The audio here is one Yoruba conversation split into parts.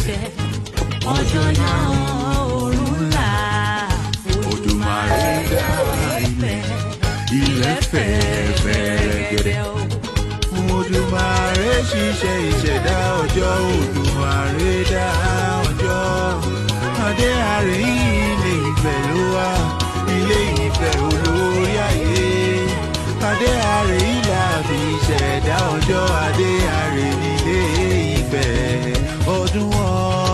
ṣẹ̀ṣẹ̀ ọjọ́ náà òòrùn là Olódùmarè dá ilẹ̀ ilẹ̀ fẹ̀ fẹ̀rẹ̀gẹ̀dẹ̀ o. Olódùmarè ṣiṣẹ́ ìṣẹ̀dá ọjọ́ Olódùmarè dá ọjọ́ adé àárín ilé Ifẹ̀ ló wà ilé Ifẹ̀ olórí ayé adé àárín ilà fi ṣẹ̀dá ọjọ́ adé àárín ilé Ifẹ̀ ọdún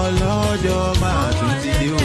ọlọ́jọ́ máa tún ti dé o.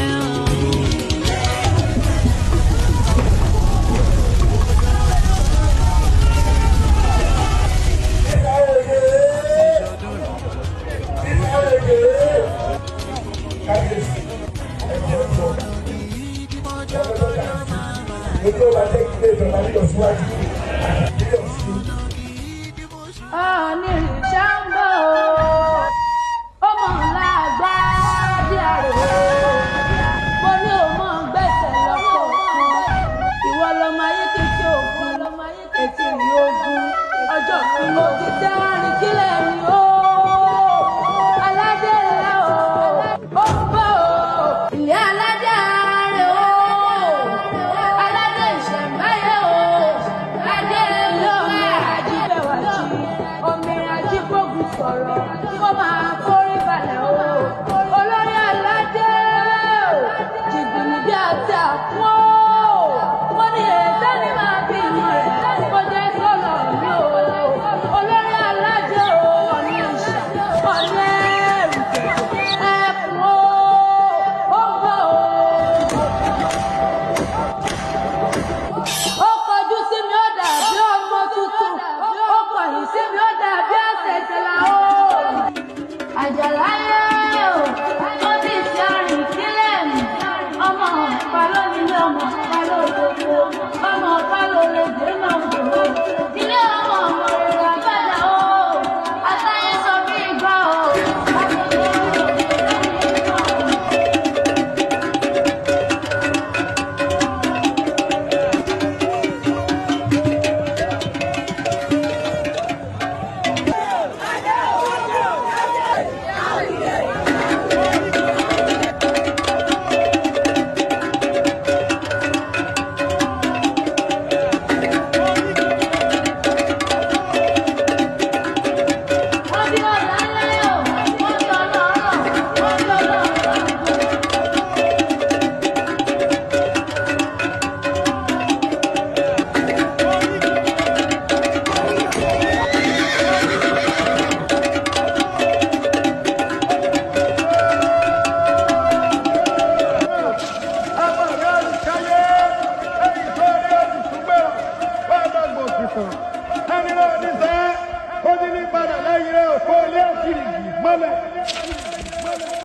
ẹni náà ní sẹ́ ó ti ní padà lẹ́yìn rẹ̀ kó lé òkìrì mọ́lẹ̀.